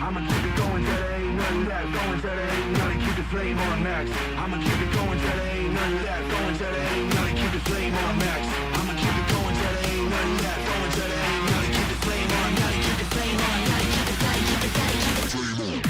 I'ma keep it going till there ain't none left. Going till there ain't none, keep the flame on max. I'ma keep it going till there ain't none left. Going till there ain't none, keep the flame on max. I'ma keep it going till there ain't none left. Going till there ain't none, keep the flame on, gotta keep the flame on, gotta keep the flame, keep it, gotta keep the flame on.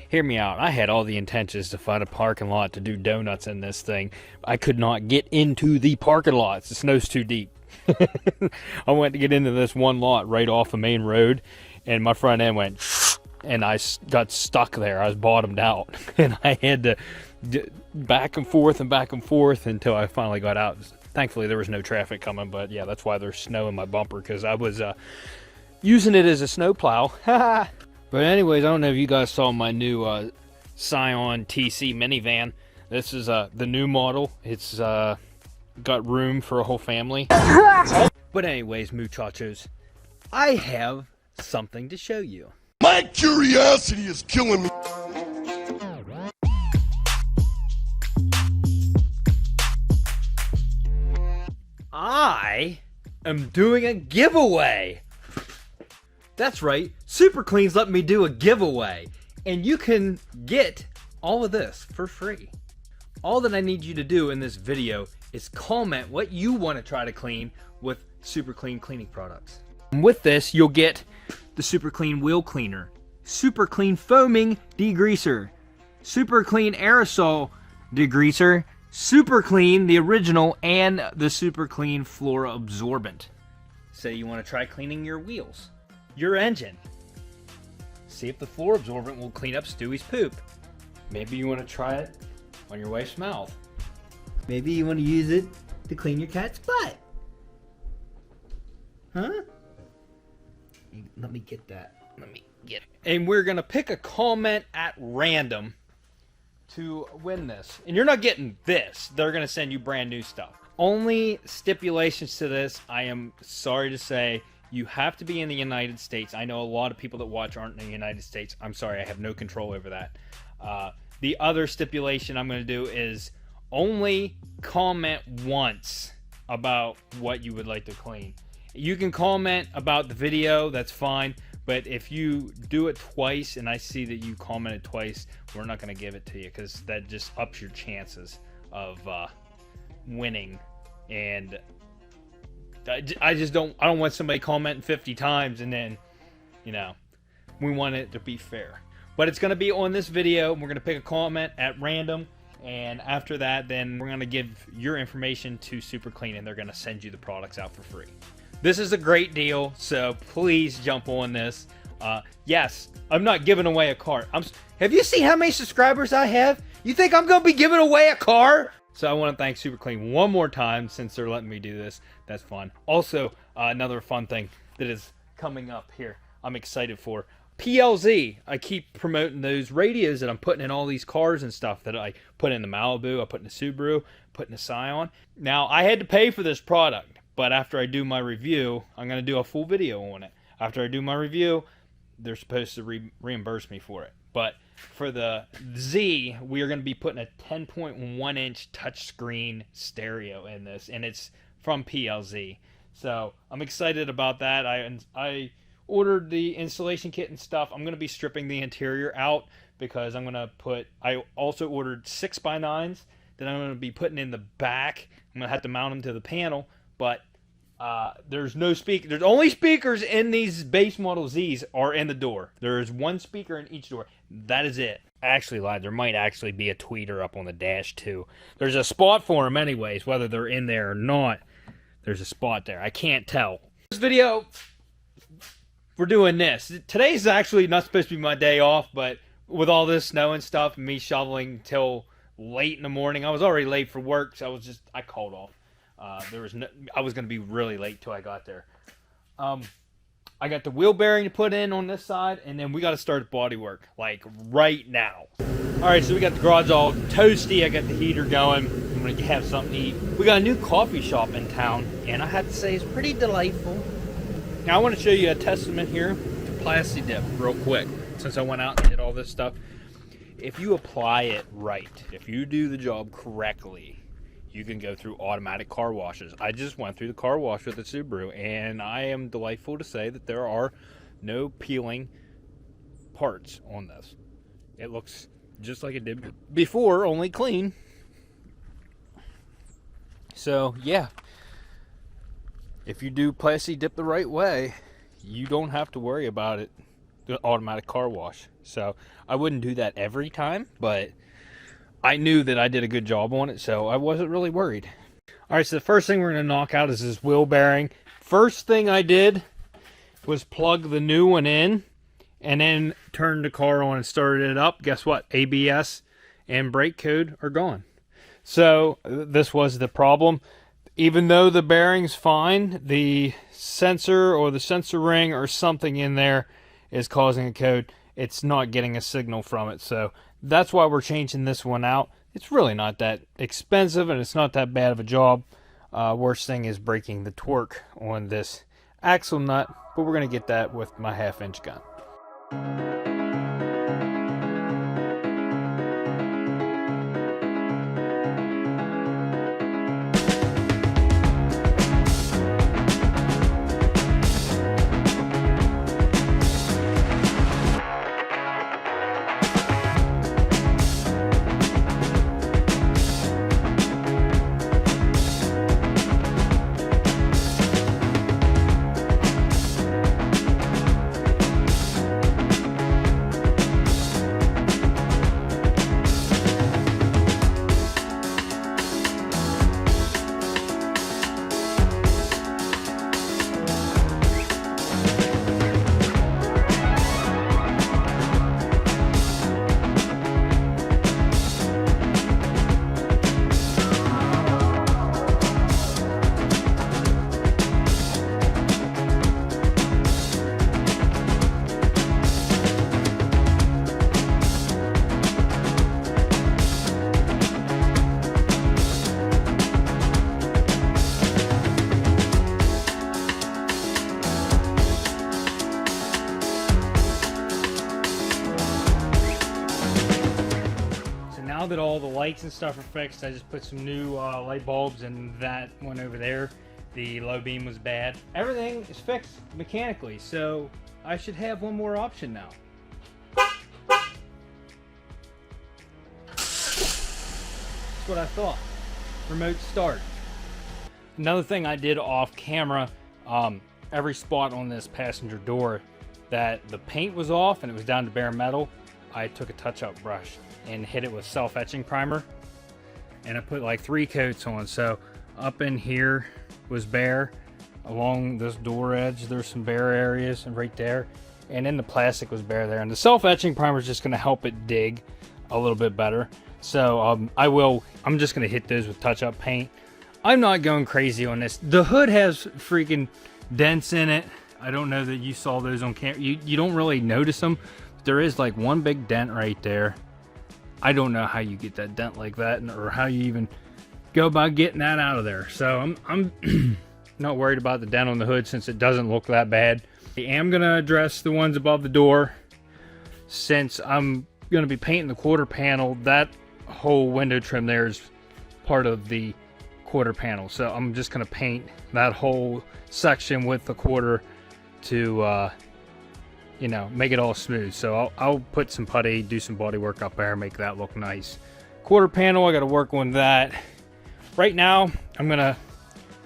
Hear me out. I had all the intentions to find a parking lot to do donuts in this thing. I could not get into the parking lot. The snow's too deep. I went to get into this one lot right off a main road, and my front end went, and I got stuck there. I was bottomed out, and I had to back and forth until I finally got out. Thankfully, there was no traffic coming, but yeah, that's why there's snow in my bumper, because I was using it as a snow plow. But anyways, I don't know if you guys saw my new Scion TC minivan. This is the new model. It's got room for a whole family. But anyways, muchachos, I have something to show you. My curiosity is killing me. I am doing a giveaway. That's right, Super Clean's letting me do a giveaway, and you can get all of this for free. All that I need you to do in this video is comment what you want to try to clean with Super Clean cleaning products. And with this, you'll get the Super Clean wheel cleaner, Super Clean foaming degreaser, Super Clean aerosol degreaser, Super Clean the original, and the Super Clean floor absorbent. Say you want to try cleaning your wheels, your engine. See if the floor absorbent will clean up Stewie's poop. Maybe you want to try it on your wife's mouth. Maybe you want to use it to clean your cat's butt. Huh? Let me get that. Let me get it. And we're going to pick a comment at random to win this. And you're not getting this. They're going to send you brand new stuff. Only stipulations to this, I am sorry to say, you have to be in the United States. I know a lot of people that watch aren't in the United States. I'm sorry, I have no control over that. The other stipulation I'm going to do is only comment once about what you would like to clean. You can comment about the video, that's fine. But if you do it twice and I see that you commented twice, we're not going to give it to you, because that just ups your chances of winning. And I don't want somebody commenting 50 times and then, you know, we want it to be fair. But it's going to be on this video. We're going to pick a comment at random, and after that, then we're going to give your information to Super Clean, and they're going to send you the products out for free. This is a great deal, so please jump on this. Yes, I'm not giving away a car. Have you seen how many subscribers I have? You think I'm going to be giving away a car? So I want to thank Super Clean one more time since they're letting me do this. That's fun. Also, another fun thing that is coming up here I'm excited for. PLZ. I keep promoting those radios that I'm putting in all these cars and stuff that I put in the Malibu, I put in the Subaru, put in the Scion. Now, I had to pay for this product, but after I do my review, I'm going to do a full video on it. After I do my review, they're supposed to reimburse me for it. But for the Z, we are going to be putting a 10.1 inch touchscreen stereo in this, and it's from PLZ. So I'm excited about that. I ordered the installation kit and stuff. I'm going to be stripping the interior out because I'm going to put, I also ordered 6x9s that I'm going to be putting in the back. I'm going to have to mount them to the panel, but there's no speaker. There's only speakers in these base model Zs are in the door. There's one speaker in each door. That is it. I actually lied. There might actually be a tweeter up on the dash too. There's a spot for them anyways, whether they're in there or not. There's a spot there. I can't tell. This video, we're doing this. Today's actually not supposed to be my day off, but with all this snow and stuff, and me shoveling till late in the morning, I was already late for work, so I called off. I was going to be really late till I got there. I got the wheel bearing to put in on this side, and then we got to start Bodywork, like right now. Alright, so we got the garage all toasty. I got the heater going. I'm going to have something to eat. We got a new coffee shop in town, and I have to say it's pretty delightful. Now I want to show you a testament here to plasti dip real quick, since I went out and did all this stuff. If you apply it right, if you do the job correctly, you can go through automatic car washes. I just went through the car wash with the Subaru, and I am delightful to say that there are no peeling parts on this. It looks just like it did before, only clean. So, yeah. If you do plasti dip the right way, you don't have to worry about it, the automatic car wash. So, I wouldn't do that every time, but I knew that I did a good job on it, so I wasn't really worried. Alright, so the first thing we're going to knock out is this wheel bearing. First thing I did was plug the new one in, and then turned the car on and started it up. Guess what? ABS and brake code are gone. So, this was the problem. Even though the bearing's fine, the sensor or the sensor ring or something in there is causing a code. It's not getting a signal from it, so that's why we're changing this one out. It's really not that expensive, and it's not that bad of a job. Worst thing is breaking the torque on this axle nut, but we're going to get that with my 1/2 inch gun. Now that all the lights and stuff are fixed, I just put some new light bulbs in that one over there. The low beam was bad. Everything is fixed mechanically, so I should have one more option now. That's what I thought. Remote start. Another thing I did off camera, every spot on this passenger door that the paint was off and it was down to bare metal, I took a touch-up brush and hit it with self-etching primer, and I put like 3 coats on. So up in here was bare, along this door edge there's some bare areas, and right there, and then the plastic was bare there. And the self-etching primer is just going to help it dig a little bit better. So I'm just going to hit those with touch-up paint. I'm not going crazy on this. The hood has freaking dents in it. I don't know that you saw those on camera. You don't really notice them. There is like one big dent right there. I don't know how you get that dent like that, or how you even go about getting that out of there. So I'm not worried about the dent on the hood, since it doesn't look that bad. I am going to address the ones above the door. Since I'm going to be painting the quarter panel, that whole window trim there is part of the quarter panel. So I'm just going to paint that whole section with the quarter to you know, make it all smooth. So I'll put some putty, do some body work up there, make that look nice. Quarter panel, I got to work on that. Right now I'm going to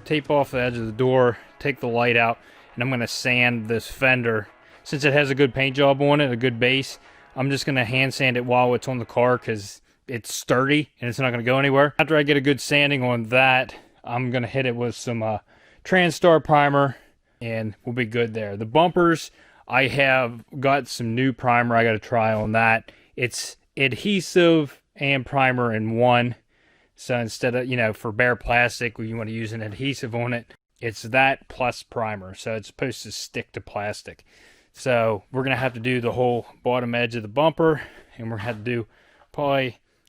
tape off the edge of the door, take the light out, and I'm going to sand this fender. Since it has a good paint job on it, a good base, I'm just going to hand sand it while it's on the car, because it's sturdy and it's not going to go anywhere. After I get a good sanding on that, I'm going to hit it with some Transtar primer, and we'll be good there. The bumpers, I have got some new primer I got to try on that. It's adhesive and primer in one. So instead of, you know, for bare plastic, you want to use an adhesive on it, it's that plus primer. So it's supposed to stick to plastic. So we're going to have to do the whole bottom edge of the bumper, and we're going to have to do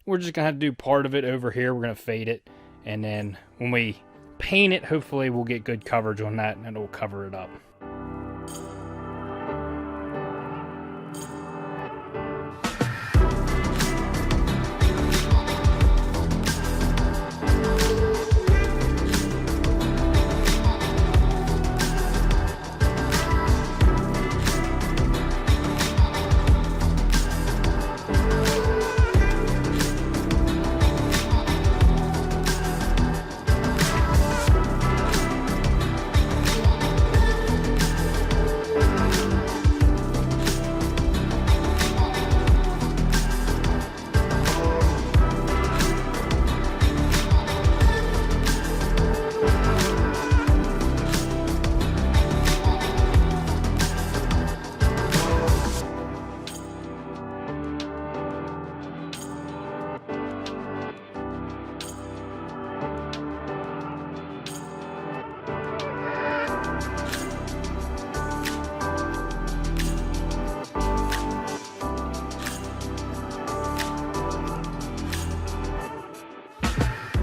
we're just going to have to do part of it over here. We're going to fade it. And then when we paint it, hopefully we'll get good coverage on that, and it'll cover it up.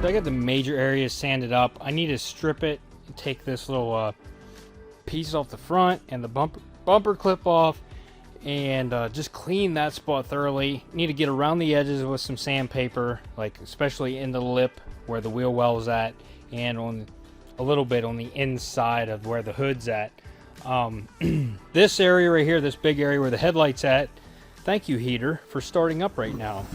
So I got the major areas sanded up. I need to strip it and take this little piece off the front and the bumper clip off, and just clean that spot thoroughly. Need to get around the edges with some sandpaper, like especially in the lip where the wheel well is at, and on a little bit on the inside of where the hood's at. This area right here, this big area where the headlight's at, thank you, heater, for starting up right now.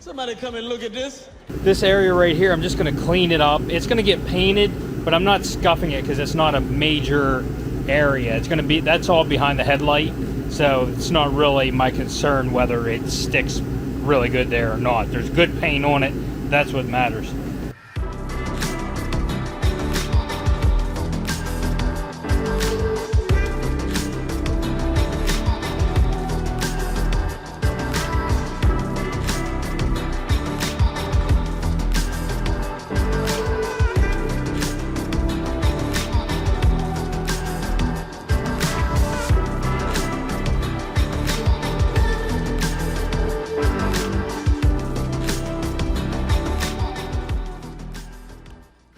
Somebody come and look at this. This area right here, I'm just going to clean it up. It's going to get painted, but I'm not scuffing it because it's not a major area. It's going to be, that's all behind the headlight, so it's not really my concern whether it sticks really good there or not. There's good paint on it. That's what matters.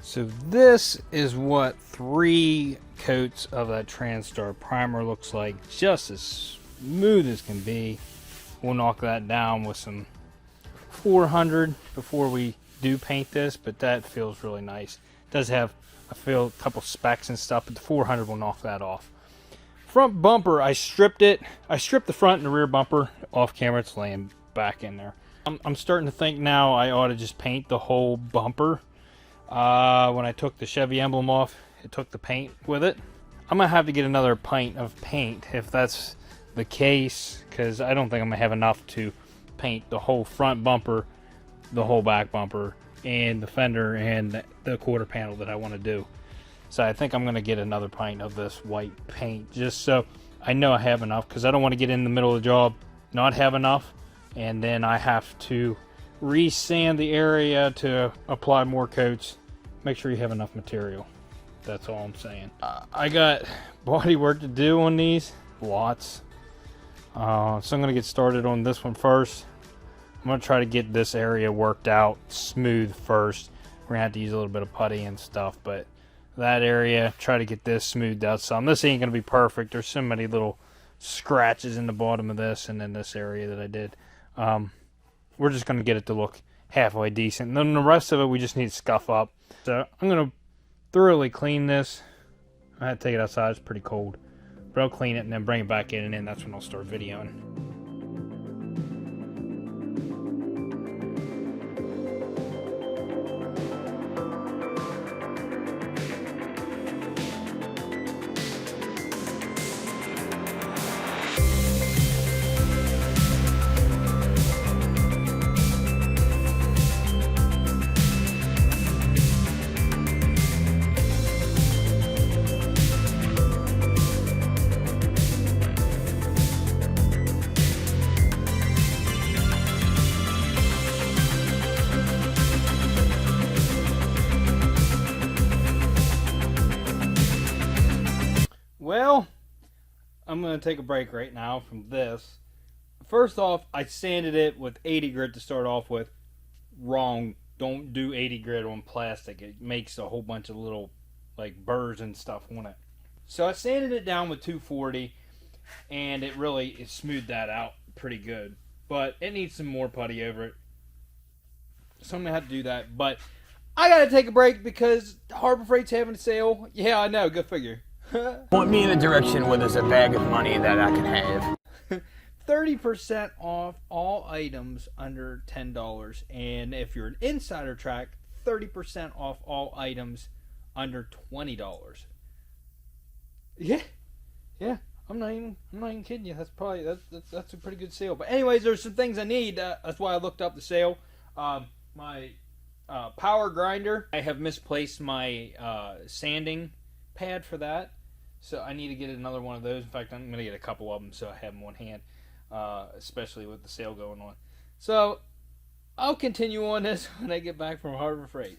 So this is what 3 coats of that Transtar primer looks like, just as smooth as can be. We'll knock that down with some 400 before we do paint this, but that feels really nice. It does have, I feel, a couple specks and stuff, but the 400 will knock that off. Front bumper, I stripped it. I stripped the front and the rear bumper off camera. It's laying back in there. I'm starting to think now I ought to just paint the whole bumper. When I took the Chevy emblem off, it took the paint with it. I'm gonna have to get another pint of paint if that's the case, because I don't think I'm gonna have enough to paint the whole front bumper, the whole back bumper, and the fender and the quarter panel that I want to do. So I think I'm gonna get another pint of this white paint, just so I know I have enough, because I don't want to get in the middle of the job, not have enough, and then I have to re-sand the area to apply more coats. Make sure you have enough material. That's all I'm saying. I got body work to do on these, lots. So I'm going to get started on this one first. I'm going to try to get this area worked out smooth first. We're going to have to use a little bit of putty and stuff, but that area, try to get this smoothed out some. This ain't going to be perfect. There's so many little scratches in the bottom of this and in this area that I did. We're just going to get it to look halfway decent. And then the rest of it, we just need to scuff up. So I'm going to thoroughly clean this. I had to take it outside. It's pretty cold. But I'll clean it and then bring it back in, and then that's when I'll start videoing. Well, I'm going to take a break right now from this. First off, I sanded it with 80 grit to start off with. Wrong. Don't do 80 grit on plastic. It makes a whole bunch of little like burrs and stuff on it. So I sanded it down with 240, and it smoothed that out pretty good. But it needs some more putty over it. So I'm going to have to do that. But I got to take a break because Harbor Freight's having a sale. Yeah, I know. Go figure. Point me in a direction where there's a bag of money that I can have. 30% off all items under $10. And if you're an insider track, 30% off all items under $20. Yeah. I'm not even kidding you. That's probably that's a pretty good sale. But anyways, there's some things I need. That's why I looked up the sale. My power grinder. I have misplaced my sanding pad for that, so I need to get another one of those. In fact, I'm going to get a couple of them so I have them on hand, especially with the sale going on. So I'll continue on this when I get back from Harbor Freight.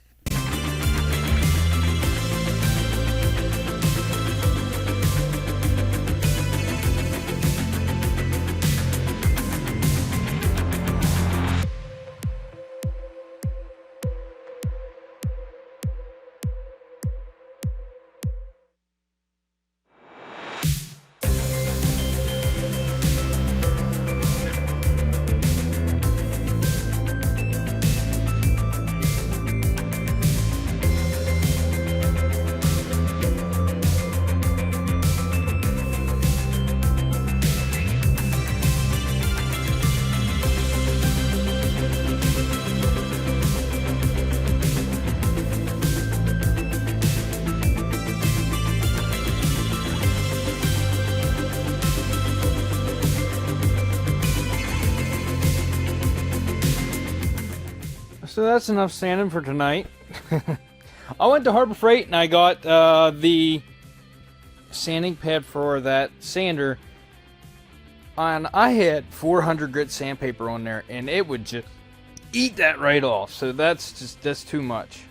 So that's enough sanding for tonight. I went to Harbor Freight and I got the sanding pad for that sander, and I had 400 grit sandpaper on there, and it would just eat that right off. So that's too much.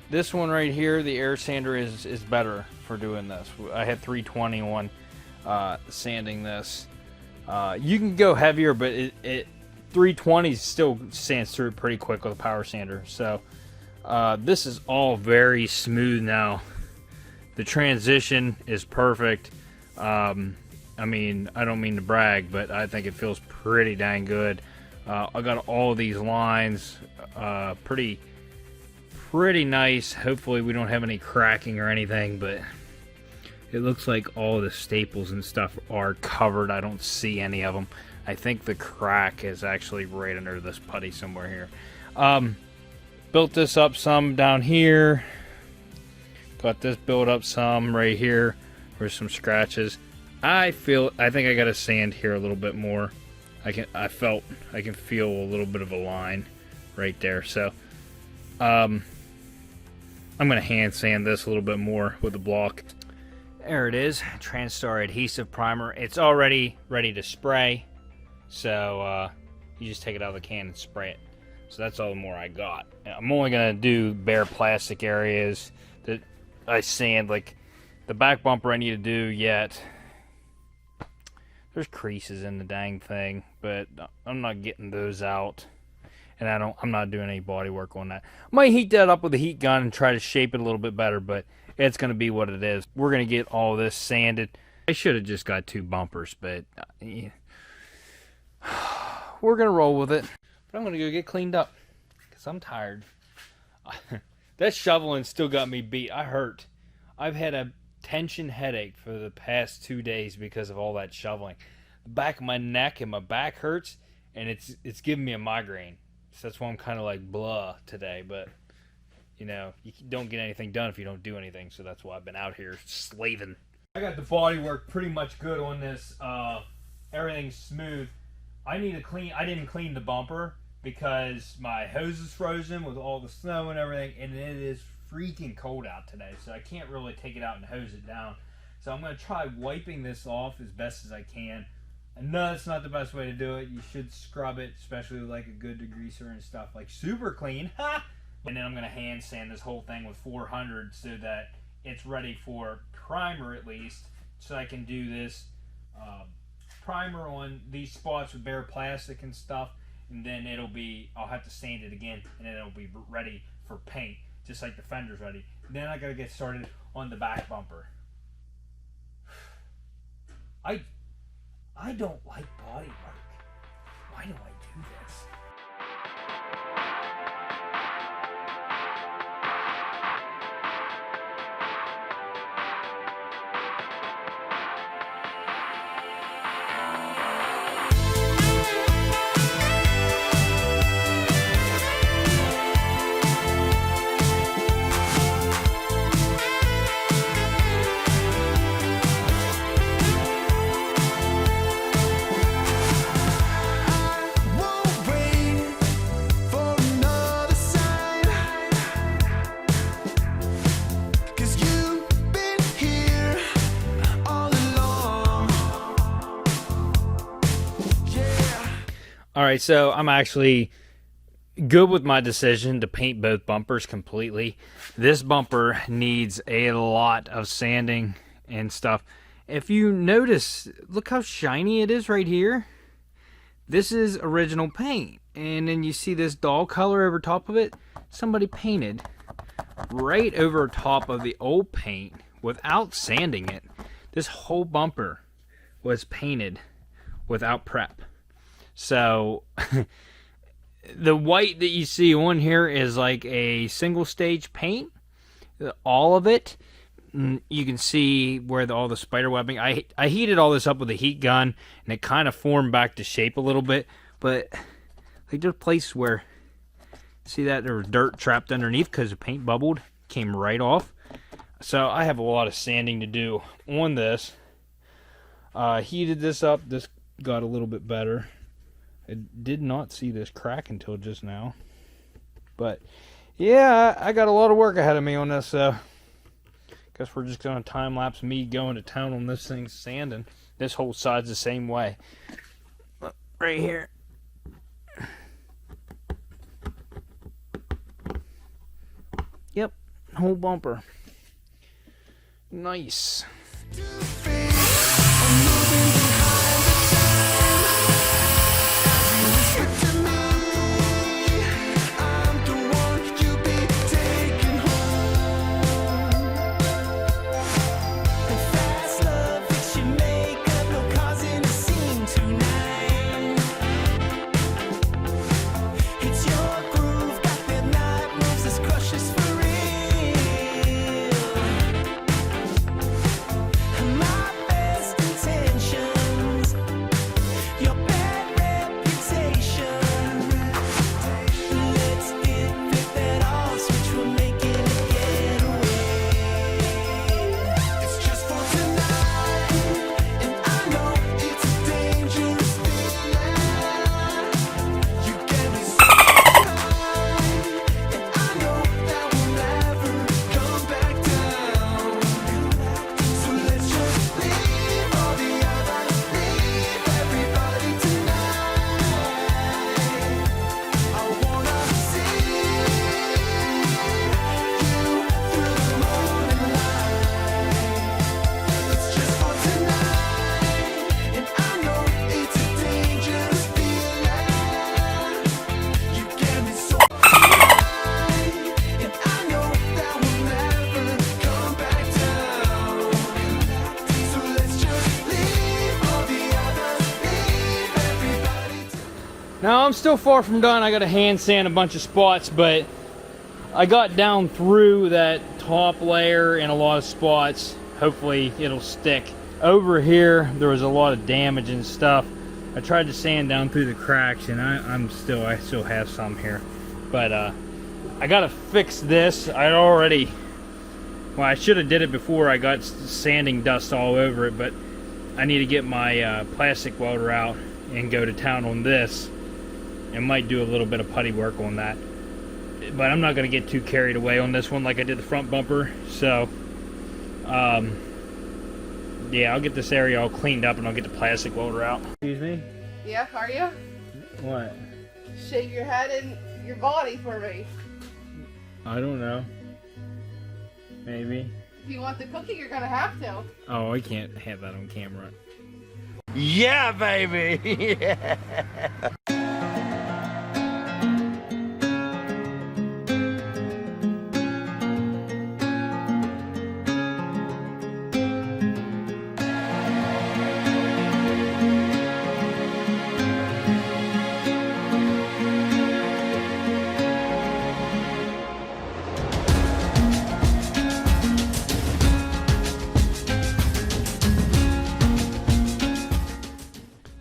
This one right here, the air sander, is better for doing this. I had 320 on sanding this. You can go heavier, but it 320 still sands through pretty quick with a power sander. So this is all very smooth now. The transition is perfect. I mean, I don't mean to brag, but I think it feels pretty dang good. I got all of these lines pretty nice. Hopefully we don't have any cracking or anything, but it looks like all the staples and stuff are covered. I don't see any of them. I think the crack is actually right under this putty somewhere here. Built this up some down here. Got this built up some right here. There's some scratches. I think I got to sand here a little bit more. I can feel a little bit of a line right there. So I'm gonna hand sand this a little bit more with the block. There it is, Transtar adhesive primer. It's already ready to spray, so you just take it out of the can and spray it. So that's all the more I got. I'm only gonna do bare plastic areas that I sand, like the back bumper I need to do yet. There's creases in the dang thing, but I'm not getting those out. And I'm not doing any body work on that. I might heat that up with a heat gun and try to shape it a little bit better, but it's going to be what it is. We're going to get all this sanded. I should have just got 2 bumpers, but yeah. We're going to roll with it. But I'm going to go get cleaned up because I'm tired. That shoveling still got me beat. I hurt. I've had a tension headache for the past 2 days because of all that shoveling. The back of my neck and my back hurts, and it's giving me a migraine. So that's why I'm kind of like blah today, but you know, you don't get anything done if you don't do anything, so that's why I've been out here slaving. I got the Bodywork pretty much good on this. Everything's smooth. I didn't clean the bumper because my hose is frozen with all the snow and everything, and it is freaking cold out today, so I can't really take it out and hose it down. So I'm going to try wiping this off as best as I can. And no, that's not the best way to do it. You should scrub it, especially with like a good degreaser and stuff, like super clean. And then I'm going to hand sand this whole thing with 400 so that it's ready for primer at least. So I can do this primer on these spots with bare plastic and stuff. And then I'll have to sand it again, and then it'll be ready for paint, just like the fender's ready. And then I got to get started on the back bumper. I don't like body work. Why do I do this? Alright, so I'm actually good with my decision to paint both bumpers completely. This bumper needs a lot of sanding and stuff. If you notice, look how shiny it is right here. This is original paint. And then you see this dull color over top of it. Somebody painted right over top of the old paint without sanding it. This whole bumper was painted without prep. So the white that you see on here is like a single stage paint. All of it. You can see where all the spider webbing. I heated all this up with a heat gun, and it kind of formed back to shape a little bit. But like there's a place where, see that there was dirt trapped underneath because the paint bubbled, came right off. So I have a lot of sanding to do on this. Heated this up. This got a little bit better. I did not see this crack until just now. But yeah, I got a lot of work ahead of me on this, so guess we're just going to time-lapse me going to town on this thing sanding. This whole side's the same way. Look, right here. Yep, whole bumper. Nice. My Now I'm still far from done. I got to hand sand a bunch of spots, but I got down through that top layer in a lot of spots. Hopefully it'll stick. Over here there was a lot of damage and stuff. I tried to sand down through the cracks, and I still have some here. But I gotta fix this. I should have did it before I got sanding dust all over it, but I need to get my plastic welder out and go to town on this. And might do a little bit of putty work on that. But I'm not gonna get too carried away on this one like I did the front bumper. So yeah, I'll get this area all cleaned up and I'll get the plastic welder out. Excuse me? Yeah, are you? What? Shave your head and your body for me. I don't know. Maybe. If you want the cookie, you're gonna have to. Oh, I can't have that on camera. Yeah, baby. Yeah.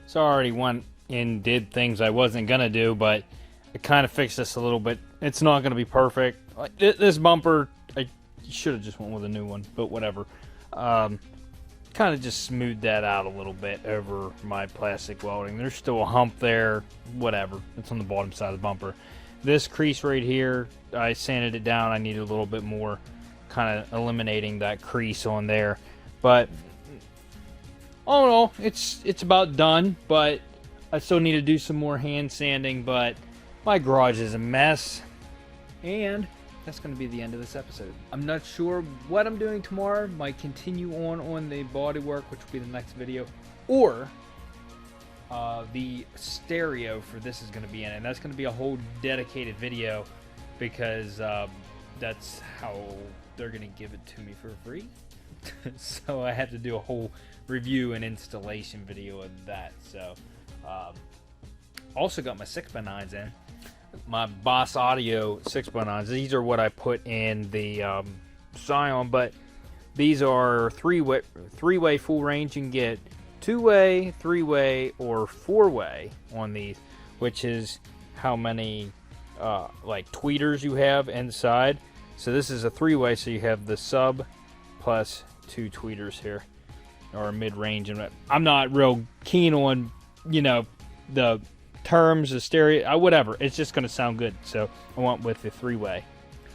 So I already went and did things I wasn't gonna do, but I kind of fixed this a little bit. It's not gonna be perfect. Like this bumper, I should have just went with a new one, but whatever. Kind of just smoothed that out a little bit over my plastic welding. There's still a hump there, whatever. It's on the bottom side of the bumper. This crease right here, I sanded it down. I needed a little bit more, kind of eliminating that crease on there, but all in all, it's about done, but I still need to do some more hand sanding, but my garage is a mess. And that's going to be the end of this episode. I'm not sure what I'm doing tomorrow. Might continue on the Bodywork, which will be the next video, or the stereo for this is going to be in it. And that's going to be a whole dedicated video because that's how they're going to give it to me for free. So I had to do a whole review and installation video of that. So also got my 6x9s in, my Boss Audio 6x9s. These are what I put in the Scion, but these are three-way full range. You can get 2-way, 3-way, or 4-way on these, which is how many like tweeters you have inside. So this is a 3-way, so you have the sub plus 2 tweeters here, or mid-range. And I'm not real keen on, you know, the terms, the stereo, whatever. It's just going to sound good, so I went with the 3-way.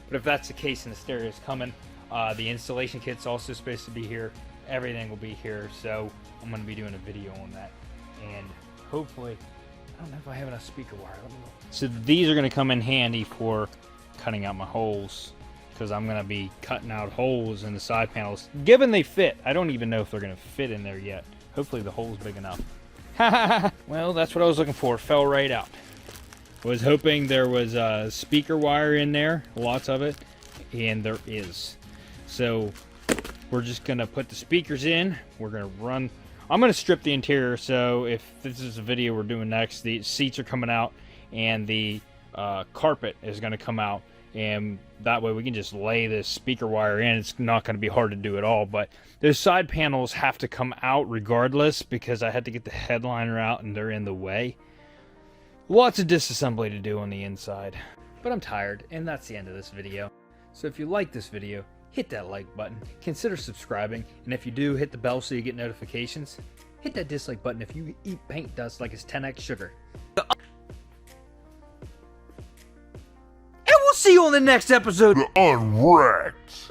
But if that's the case and the stereo is coming, the installation kit's also supposed to be here. Everything will be here, so I'm going to be doing a video on that. And hopefully, I don't know if I have enough speaker wire. Let me look. So these are going to come in handy for cutting out my holes, because I'm going to be cutting out holes in the side panels. Given they fit, I don't even know if they're going to fit in there yet. Hopefully the hole's big enough. Well, that's what I was looking for. Fell right out. Was hoping there was speaker wire in there, lots of it, and there is. So we're just going to put the speakers in. We're going to run. I'm going to strip the interior, so if this is a video we're doing next, the seats are coming out and the carpet is going to come out. And that way we can just lay this speaker wire in. It's not going to be hard to do at all, but those side panels have to come out regardless because I had to get the headliner out and they're in the way. Lots of disassembly to do on the inside, but I'm tired, and that's the end of this video. So if you like this video, hit that like button, consider subscribing, and if you do, hit the bell so you get notifications. Hit that dislike button if you eat paint dust like it's 10x sugar. We'll see you on the next episode. The Unwrapped.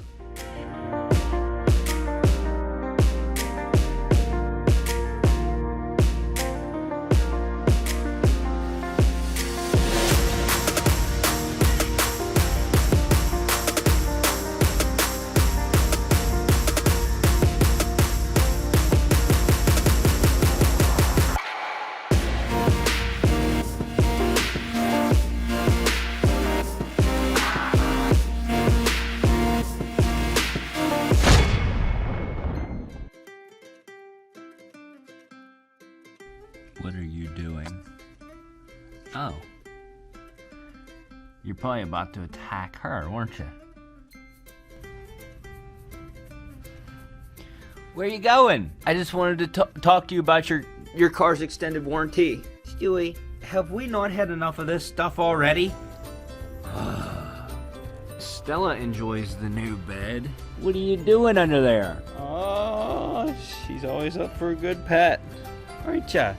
What are you doing? Oh. You're probably about to attack her, weren't you? Where are you going? I just wanted to talk to you about your car's extended warranty. Stewie, have we not had enough of this stuff already? Stella enjoys the new bed. What are you doing under there? Oh, she's always up for a good pet. Aren't ya?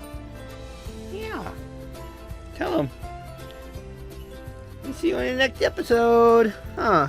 Yeah. Tell him. See you on the next episode. Huh.